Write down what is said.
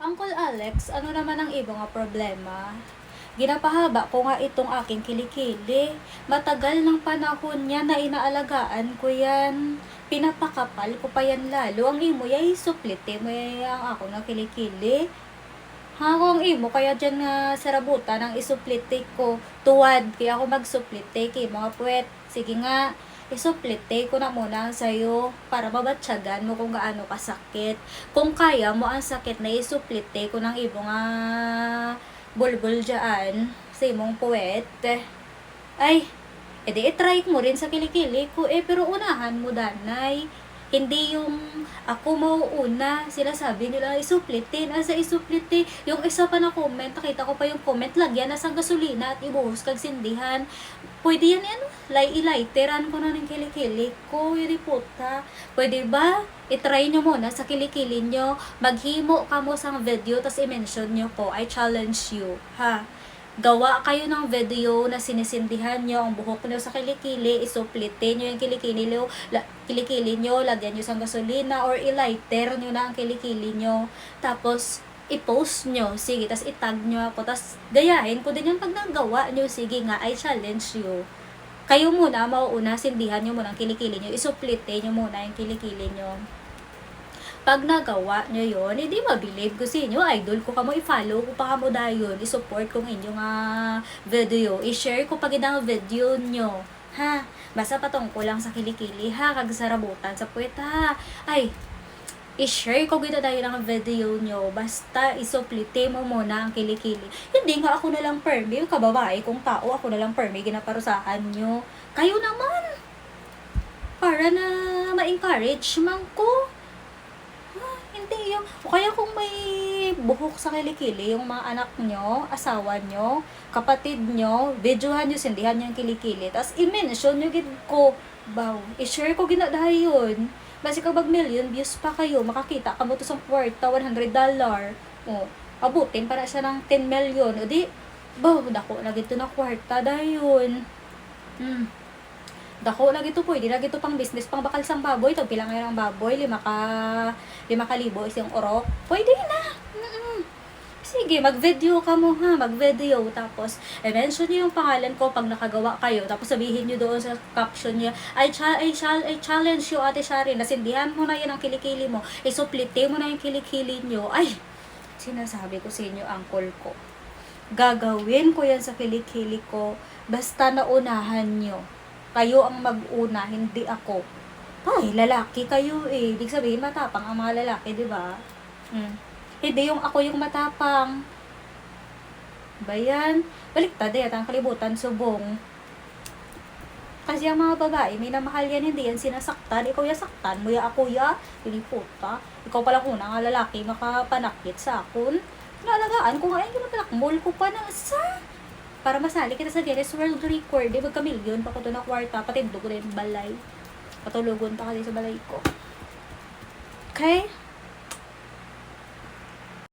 Uncle Alex, ano naman ang ibang nga problema? Ginapahaba ko nga itong aking kilikili. Matagal ng panahon niya na inaalagaan ko yan. Pinapakapal ko pa yan lalo. Ang imo yay suplite mo yay ang ako na kilikili. Ha, kung imo kaya dyan nga sa rabutan ang isuplite ko. Tuwad, kaya ako magsuplite kay mga puwet. Sige nga, isuplite ko na muna sa'yo para mabatsagan mo kung gaano kasakit. Kung kaya mo ang sakit na isuplite ko ng ibong bulbul dyan sa imong puwet. Ay, edi itry mo rin sa kilikili ko pero unahan mo danay. Hindi yung ako mauuna, sila sabi nila isuplitin, asa isuplite. Yung isa pa na comment, nakita ko pa yung comment, lagyan na sang gasolina at ibuhos kag sindihan. Pwede yan iliteran ko na ng kilikili ko, yun puta. Pwede ba? I-try nyo muna sa kilikili nyo, maghimo ka mo sang video, tas i-mention nyo ko, I challenge you, ha? Gawa kayo ng video na sinisindihan nyo ang buhok nyo sa kilikili, isuplite nyo yung kilikili nyo, lagyan nyo sa gasolina, or i-lighter nyo na ang kilikili nyo. Tapos, i-post nyo, sige, tas itag nyo ako, tas gayahin ko din yung pag nagawa nyo, sige nga, I challenge you. Kayo muna, mauuna, sindihan nyo muna ang kilikili nyo, isuplite nyo muna yung kilikili nyo. Pag nagawa nyo yun, hindi mabilib ko sa inyo, idol ko kamo, i-follow ko pa kamo dayon, i-support kong inyo nga video, i-share ko pag ang video nyo, ha? Basta patungkol lang sa kilikili, ha? Kag sa rabutan, sa puwet, ha? Ay, i-share ko gito dahil ang video nyo, basta isuplite mo muna ang kilikili. Hindi nga ako nalang permi, yung kababae kong tao, ako nalang permi, ginaparusahan nyo. Kayo naman, para na ma-encourage man ko. Hindi yung, o kaya kung may buhok sa kilikili, yung mga anak nyo, asawa nyo, kapatid nyo, videohan nyo, sindihan nyo yung kilikili, tapos i-mention nyo gid ko, baw, i-share ko ginadahay yun. Basi kapag million views pa kayo, makakita ka mo to sa kwarta, $100. O, abutin para siya ng 10 million. O di, baw, dako na gito na kwarta dayon. Dako lagi to pwede lagi to pang business pang bakal sang baboy to pila ngayon ang baboy 5 libo isang orok pwede na. Sige, mag-video ka mo ha, mag-video tapos i-mention niyo yung pangalan ko pag nakagawa kayo tapos sabihin niyo doon sa caption niya I challenge you Ate Shari, nasindihan mo na yan ang kilikili mo, isuplite mo na yung kilikili niyo. Ay, sinasabi ko sa inyo, uncle ko, gagawin ko yan sa kilikili ko basta naunahan niyo. Kayo ang mag-una, hindi ako. Ay, lalaki kayo eh. Ibig sabihin, matapang ang mga lalaki, di ba? Hindi yung ako yung matapang. Bayan. Baliktad eh, ang kalibutan, subong. Kasi ang mga babae, may namahal yan, hindi yan sinasaktan. Ikaw ya saktan mo, ya ako ya. Hindi puta. Ikaw palang una nga lalaki, makapanakit sa akon. Nalagaan ko nga, yung pinapalakmol ko pa na sa... Para masali kita sa Guinness World Record, di magka-million pa ko to na kwarta, patindog ko din balay. Patulugon pa kasi sa balay ko. Okay?